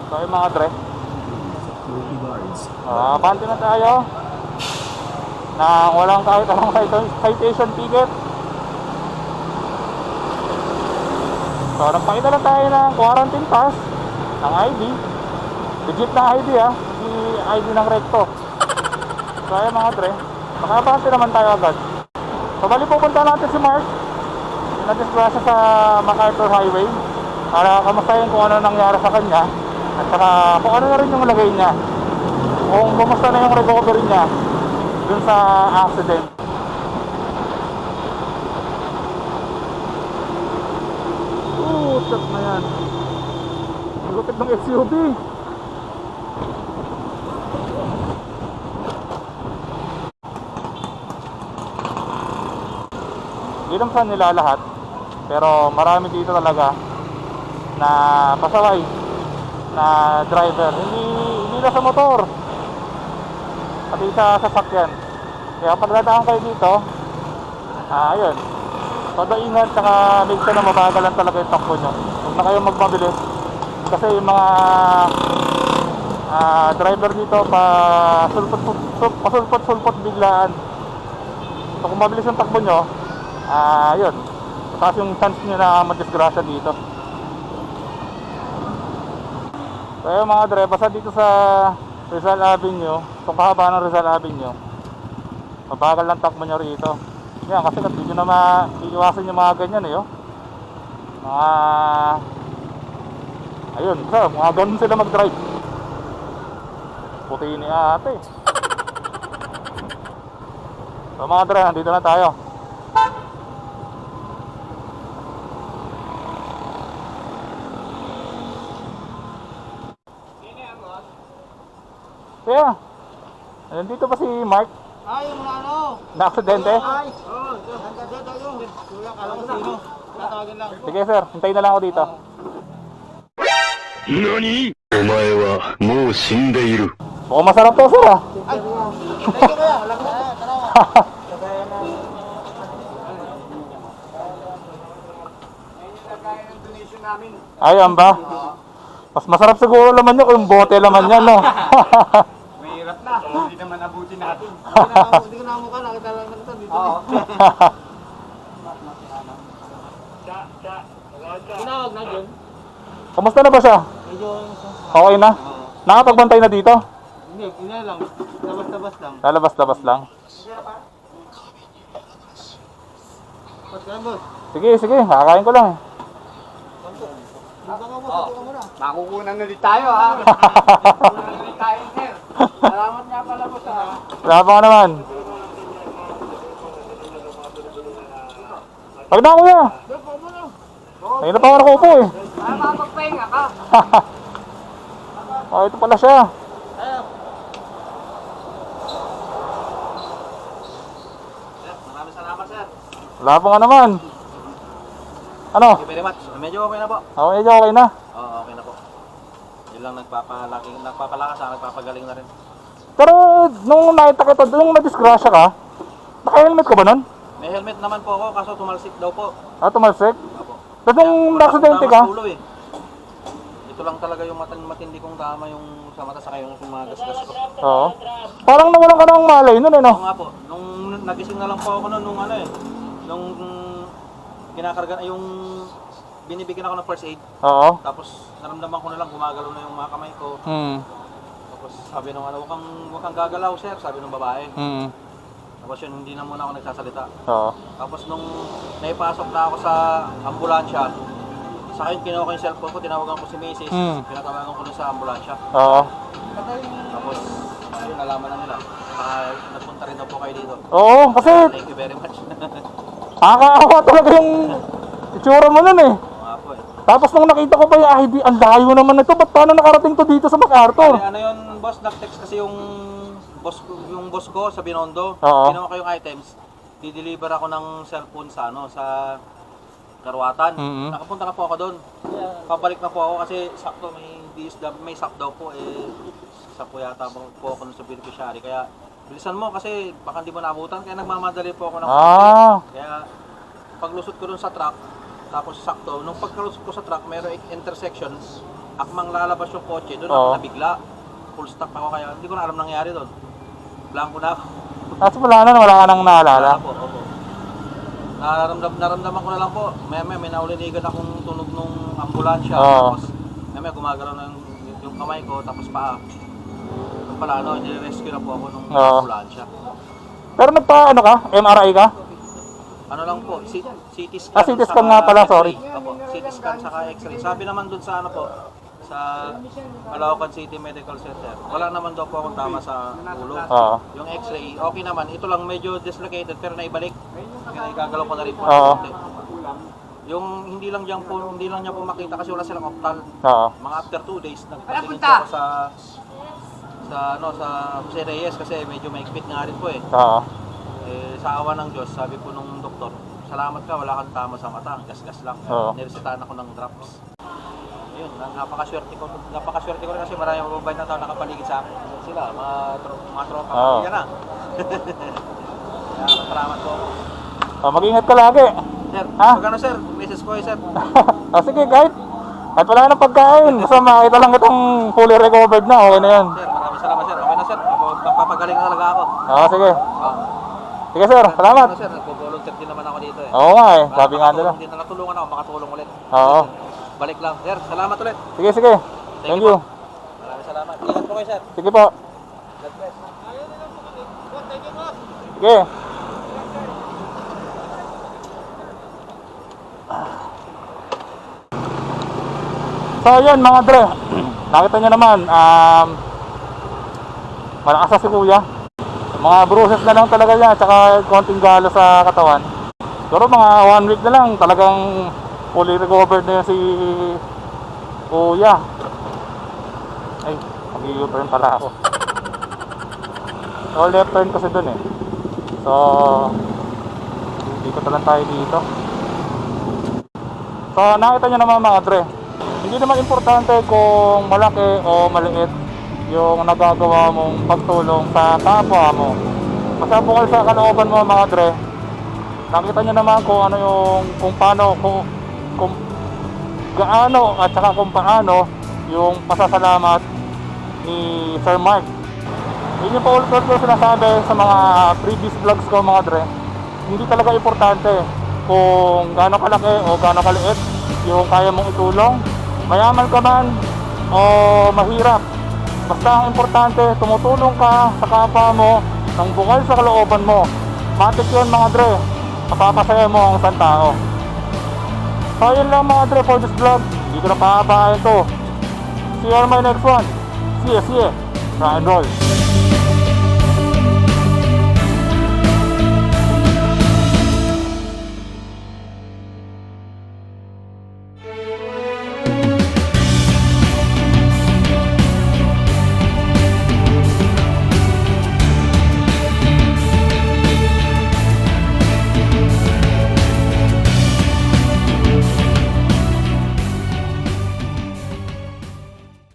So yung mga dre. Abante na tayo. Na walang kahit anong citation ticket. So nagpakita lang tayo ng quarantine pass ng ID. Legit na ID hindi ID ng recto. So ayun mga dre, makabante naman tayo agad. So bali pupunta natin si Mark. Nadisgrasya sa MacArthur Highway para kamustahin kung ano nangyari sa kanya at saka kung ano na rin yung lagay niya, kung kumusta na yung recovery niya dun sa accident. Tat na yan. Lupit ng SUV. Hindi naman sa nila lahat, pero marami dito talaga na pasaway na driver, hindi na sa motor, pati sa sasakyan. Kaya pag dadaan kayo dito, ayun, todo ingat, saka make sure na mabagalan talaga yung takbo nyo. Huwag na kayong magmabilis kasi yung mga driver dito pasulpot biglaan. So kung mabilis yung takbo nyo, yun, mataas yung chance nyo na madisgrasya dito. So yung mga dre, basta dito sa Rizal Avenue, itong kahaba ng Rizal Avenue, mabagal lang takbo nyo rito. Yan, kasi hindi nyo na maiiwasan yung mga ganyan mga ayun, mga ganun sila mag-drive. Puti ni ate. So mga dre, nandito na tayo. Kaya, nandito pa si Mark. Yung ano? Na-aksidente? Nagkakita yung kuya, kala ko sino. Tatawagin lang. Sige sir, hintayin na lang ako dito. NANI?! お前はもう死んでいる。 Mukhang masarap to sir Ay! Thank you kuya. Walang tara. Donation namin. Ayan ba? Mas masarap siguro laman nyo kung bote laman yan, no? Mahirap na. Hindi naman abutin natin. Hindi ko na mukha. Nakita lang natin dito. Tinawag na dyan. Kamusta na ba siya? Medyo... Okay na? Nakapagbantay na dito? Hindi, ina lang. Labas-labas lang. Lalabas-labas lang. Pas ka lang, boss. Sige, kakain ko lang. Makukunan ulit tayo, ha? Makukunan ulit tayo, sir. Salamat nga pala, boss, ha? Wala pa ka naman. Pag na kuya. Ayun na pa ako nakupo Para makapagpahinga ka. Oh, ito pala siya. Maraming salamat, sir. Wala pa nga naman. Ano? Thank you very much. Medyo okay na po. Oh, medyo okay na. Oo, okay na po. Yun lang nagpapalakas, nagpapagaling na rin. Pero nung nakita kita, nung nadisgrasya ka, naka-helmet ka ba nun? May helmet naman po ako, kaso tumalsik daw po. Tumalsik? Opo. Tapos nung na-aksidente ka? Ito lang talaga yung matindi kong tama yung sa mata sa kayo yung sumagasgas ko. Oo. Parang nawalan ka ng malay nun no? Oo nga po, nung nagising na lang po ako nun, nung kinakarga yung binibigyan ako ng first aid. Oo. Tapos naramdaman ko na lang gumagalaw na yung mga kamay ko. Tapos sabi nung huwag kang gagalaw sir, sabi nung babae. Tapos yun, hindi na muna ako nagsasalita. Oo. Tapos nung naipasok na ako sa ambulansya, sa akin kinuha ko yung cellphone ko, tinawagan ko si Mrs. Pinatawagan ko dun sa ambulansya. Oo. Tapos yun, nalaman na nila. Nagpunta rin daw po kayo dito. Oo, kasi Thank you very much. nakakaawa talaga yung itsura mo nun Oo nga po eh. Tapos nung nakita ko pa yung ID, ang layo naman ito. Ba't paano nakarating to dito sa MacArthur? Ano yun boss, nag-text kasi yung boss ko sa Binondo. Oo. Ginawa ko yung items. Di-deliver ako ng cellphone sa Karuatan. Nakapunta na po ako doon. Pabalik na po ako kasi sakto may sak daw po sakto yata po ako sa beneficiary. Kaya bilisan mo kasi baka hindi mo naabutan kaya nagmamadali po ako ng Kaya paglusot ko doon sa truck tapos sakto nung pagkalusot ko sa truck mayroong intersection akmang lalabas yung kotse, doon Oo. ako nabigla. Full stop ako kaya hindi ko na alam nangyari doon. Blanco na ako. Tapos wala ka nang naalala. Opo, opo. Naramdaman ko na lang po. May naulinigan akong tunog nung ambulansya. Oo. Tapos may gumagalaw na yung kamay ko, tapos paa. Yung pala nire-rescue na po ako nung Oo. ambulansya. Pero ano ka? MRI ka? Ano lang po, CT scan. Ah, CT scan nga pala, X-ray. sorry. Opo, CT scan saka X-ray. Sabi naman dun sa ano po, sa Caloocan City Medical Center, wala naman daw po akong tama sa ulo. Oo. Yung X-ray, okay naman. Ito lang medyo dislocated pero naibalik. Kaya igagalaw ko na rin po. Oo. Yung hindi lang niya po makita kasi wala silang optal. Oo. Mga after 2 days nagpatingin po ako sa Jose Reyes kasi medyo maikpit nga rin po eh. Oo. Sa awa ng Diyos, sabi po nung doktor, salamat ka, wala kang tama sa mata, gas-gas lang. Oo. Niresetahan ako ng drops. Ayun, napakaswerte ko rin kasi maraming mababay na tao nakapaligid sa akin. Sila, mga tropa, Oo. yan na. Kaya salamat po. Oh, mag-ingat ka lagi. Sir, Ha? magkano sir? Message ko sir. Oh, sige, kahit wala nang pagkain. Basta makita lang itong fully recovered na. Okay na yan. Sir, maraming salamat sir. Okay na sir, papagaling na talaga ako. Oo, sige. Ah. Sige, sir. Salamat. Ano, sir, nagpo-volunteer din naman ako dito eh. Oo nga eh. Sabi nga nila. Hindi na natulungan ako, makatulong ulit. Oo. Balik lang. Sir, salamat ulit. Sige, sige. Thank you. Maraming salamat. Ingat po kayo sir. Sige po. God bless. Sige. So yun mga dre, nakita nyo naman, malakas na si kuya. Mga bruises na lang talaga niya, tsaka konting galo sa katawan. Pero mga 1 week na lang, talagang fully recovered na yun si kuya. Ay, mag-u-turn pala ako. So left turn kasi dun eh. So, dito lang tayo dito. So nakita nyo naman mga dre, hindi naman importante kung malaki o maliit yung nagagawa mong pagtulong sa kapwa mo. Basta bukal sa kalooban mo mga dre, nakita nyo naman kung ano yung, kung paano, kung gaano at saka kung paano yung pasasalamat ni Sir Mark. Yun yung paulit-ulit ko sinasabi sa mga previous vlogs ko mga dre, hindi talaga importante kung gaano kalaki o gaano kaliit yung kaya mong itulong, mayaman ka man o mahirap. Basta ang importante, tumutulong ka sa kapwa mo ng bukal sa kalooban mo. Matik yun mga dre, mapapasaya mo ang isang tao. So yun lang mga dre for this vlog, hindi ko na pahabain to. See you on my next one. See ya, rock and roll.